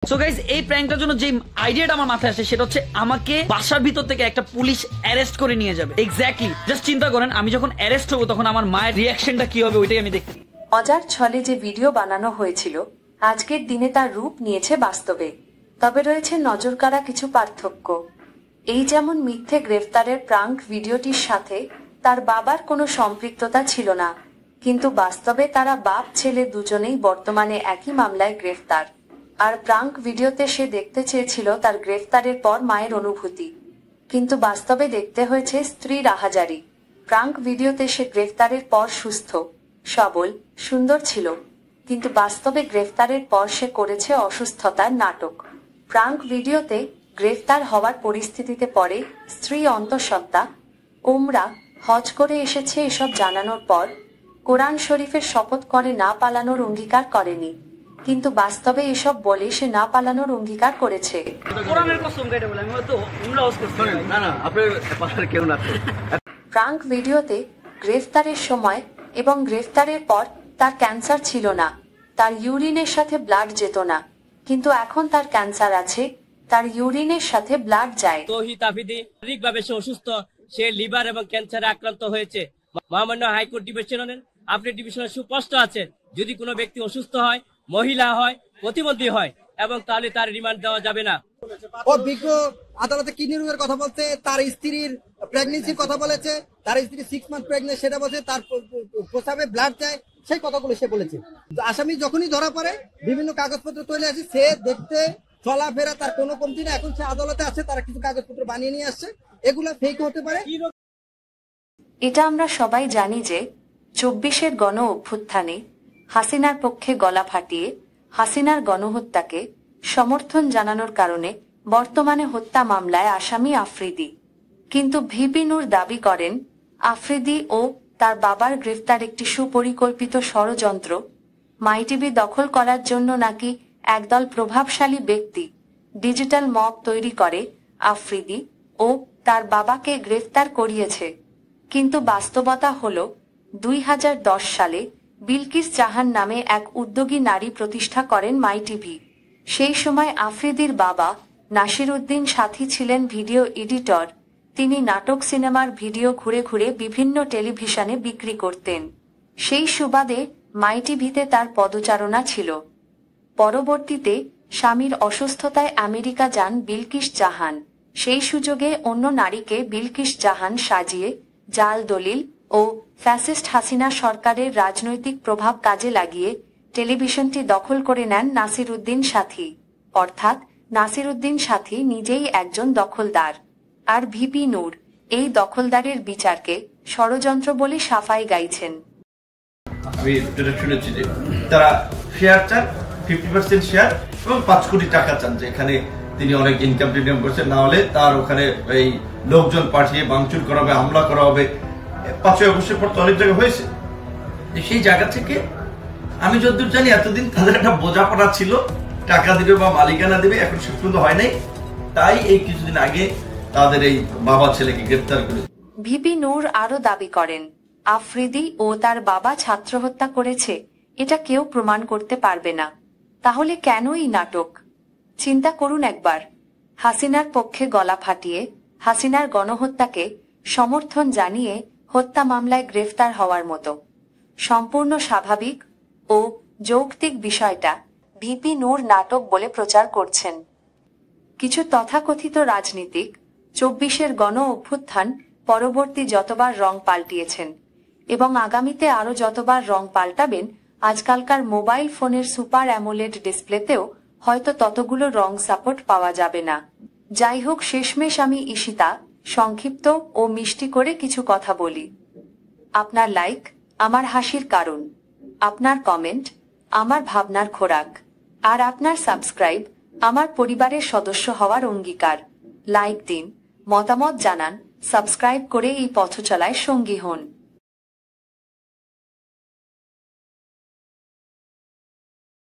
So guys, এই প্র্যাঙ্কটার জন্য যে আইডিয়াটা আমার মাথায় আসে সেটা হচ্ছে আমাকে বাসার ভিতর থেকে একটা পুলিশ অ্যারেস্ট করে নিয়ে যাবে। এক্স্যাক্টলি, জাস্ট চিন্তা করেন আমি যখন অ্যারেস্ট হবো তখন আমার মায়ের রিয়াকশনটা কি হবে ওইটাই আমি দেখতে। মজার ছলে যে ভিডিও বানানো হয়েছিল আজকের দিনে তার রূপ নিয়েছে বাস্তবে। তবে রয়েছে নজরকাড়া কিছু পার্থক্য। এই যেমন মিথ্যে গ্রেফতারের প্রাঙ্ক ভিডিওটির সাথে তার বাবার কোনো সম্পৃক্ততা ছিল না, কিন্তু বাস্তবে তারা বাপ ছেলে দুজনেই বর্তমানে একই মামলায় গ্রেফতার। আর প্রাঙ্ক ভিডিওতে সে দেখতে চেয়েছিল তার গ্রেফতারের পর মায়ের অনুভূতি, কিন্তু বাস্তবে দেখতে হয়েছে স্ত্রীর আহাজারি। প্রাঙ্ক ভিডিওতে সে গ্রেফতারের পর সুস্থ সবল সুন্দর ছিল, কিন্তু বাস্তবে গ্রেফতারের পর সে করেছে অসুস্থতার নাটক। প্রাঙ্ক ভিডিওতে গ্রেফতার হওয়ার পরিস্থিতিতে পড়ে স্ত্রী অন্তঃসত্ত্বা ওমরা হজ করে এসেছে এসব জানানোর পর কোরআন শরীফের শপথ করে না পালানোর অঙ্গীকার করেনি, কিন্তু বাস্তবে এসব বলে সে না পালানোর অঙ্গীকার করেছে। প্রাঙ্ক ভিডিওতে গ্রেফতারের সময় এবং গ্রেফতারের পর তার ক্যান্সার ছিল না, তার ইউরিনের সাথে ব্লাড যেত না, কিন্তু এখন তার ক্যান্সার আছে, তার ইউরিনের সাথে ব্লাড যায়। তৌহিদ আফ্রিদি শারীরিকভাবে সে অসুস্থ, সে লিভার এবং ক্যান্সারে আক্রান্ত হয়েছে। মহামান্য হাইকোর্ট ডিভিশনের আপনি ডিভিশনে সুস্পষ্ট আছে, যদি কোনো ব্যক্তি অসুস্থ হয়, মহিলা হয়, প্রতিবন্ধী হয় এবং তাহলে তার রিমান্ড দেওয়া যাবে না। ও বিজ্ঞ আদালতে কিডনি রোগের কথা বলছে, তার স্ত্রীর প্রেগনেন্সির কথা বলেছে, তার স্ত্রী 6 মান্থ প্রেগনেন্ট সেটা বলছে, তার প্রস্রাবে ব্লাড যায়, সেই কথাগুলো সে বলেছে। আসামি যখনই ধরা পড়ে বিভিন্ন কাগজপত্র তৈরি আছে, সে দেখতে চলাফেরা তার কোনো কমতি না। এখন সে আদালতে আছে, তারা কিছু কাগজপত্র বানিয়ে নিয়ে আসছে, এগুলা ফেক হতে পারে। এটা আমরা সবাই জানি যে 24-এর গণ অভ্যুত্থানে হাসিনার পক্ষে গলা ফাটিয়ে হাসিনার গণহত্যাকে সমর্থন জানানোর কারণে বর্তমানে হত্যা মামলায় আসামি আফ্রিদি। কিন্তু ভিপি নূর দাবি করেন আফ্রিদি ও তার বাবার গ্রেফতার একটি সুপরিকল্পিত ষড়যন্ত্র। মাইটিভি দখল করার জন্য নাকি একদল প্রভাবশালী ব্যক্তি ডিজিটাল মব তৈরি করে আফ্রিদি ও তার বাবাকে গ্রেফতার করিয়েছে। কিন্তু বাস্তবতা হল 2010 সালে বিলকিস জাহান নামে এক উদ্যোগী নারী প্রতিষ্ঠা করেন মাইটিভি। সেই সময় আফ্রিদির বাবা নাসির উদ্দিন সাথী ছিলেন ভিডিও এডিটর। তিনি নাটক সিনেমার ভিডিও ঘুরে ঘুরে বিভিন্ন টেলিভিশনে বিক্রি করতেন। সেই সুবাদে মাইটিভিতে তার পদচারণা ছিল। পরবর্তীতে স্বামীর অসুস্থতায় আমেরিকা যান বিলকিস জাহান। সেই সুযোগে অন্য নারীকে বিলকিস জাহান সাজিয়ে জাল দলিল ও ফ্যাসিস্ট হাসিনা সরকারের রাজনৈতিক প্রভাব কাজে লাগিয়ে টেলিভিশনটি দখল করে নেন নাসির উদ্দিন সাথী। অর্থাৎ নাসির উদ্দিন সাথী নিজেই একজন দখলদার, আর ভিপি নূর এই দখলদারের বিচারকে ষড়যন্ত্র বলে সাফাই গাইছেন। আমি যেটা শুনেছি যে তারা শেয়ার চান 50% শেয়ার এবং 5 কোটি টাকা চান, যে এখানে তিনি অনেক ইনকাম টিনকাম করছেন, না হলে তার ওখানে এই লোকজন পাঠিয়ে ভাঙচুর করা হবে, হামলা করা হবে। 5ই আগস্টের পর তো অনেক জায়গায় হয়েছে। সেই জায়গা থেকে আমি যতদূর জানি এতদিন তাদের একটা বোঝাপড়া ছিল, টাকা দিবে বা মালিকানা দিবে, এখন শেষ পর্যন্ত হয় নাই। তাই এই কিছুদিন আগে তাদের এই বাবা ছেলেকে গ্রেফতার করে। ভিপি নূর আরো দাবি করেন আফ্রিদি ও তার বাবা ছাত্র হত্যা করেছে, এটা কেউ প্রমাণ করতে পারবে না। তাহলে কেন এই নাটক? চিন্তা করুন একবার। হাসিনার পক্ষে গলা ফাটিয়ে হাসিনার গণহত্যাকে সমর্থন জানিয়ে হত্যা মামলায় গ্রেফতার হওয়ার মতো সম্পূর্ণ স্বাভাবিক ও যৌক্তিক বিষয়টা ভিপি নূর নাটক বলে প্রচার করছেন। কিছু তথাকথিত রাজনীতিক 24-এর গণ অভ্যুত্থান পরবর্তী যতবার রং পাল্টিয়েছেন এবং আগামীতে আরো যতবার রং পাল্টাবেন, আজকালকার মোবাইল ফোনের সুপার অ্যামোলেড ডিসপ্লেতেও হয়তো ততগুলো রং সাপোর্ট পাওয়া যাবে না। যাই হোক, শেষমেশ আমি ঈশিতা সংক্ষিপ্ত ও মিষ্টি করে কিছু কথা বলি। আপনার লাইক আমার হাসির কারণ, আপনার কমেন্ট আমার ভাবনার খোরাক, আর আপনার সাবস্ক্রাইব আমার পরিবারের সদস্য হওয়ার অঙ্গীকার। লাইক দিন, মতামত জানান, সাবস্ক্রাইব করে এই পথচলায় সঙ্গী হন।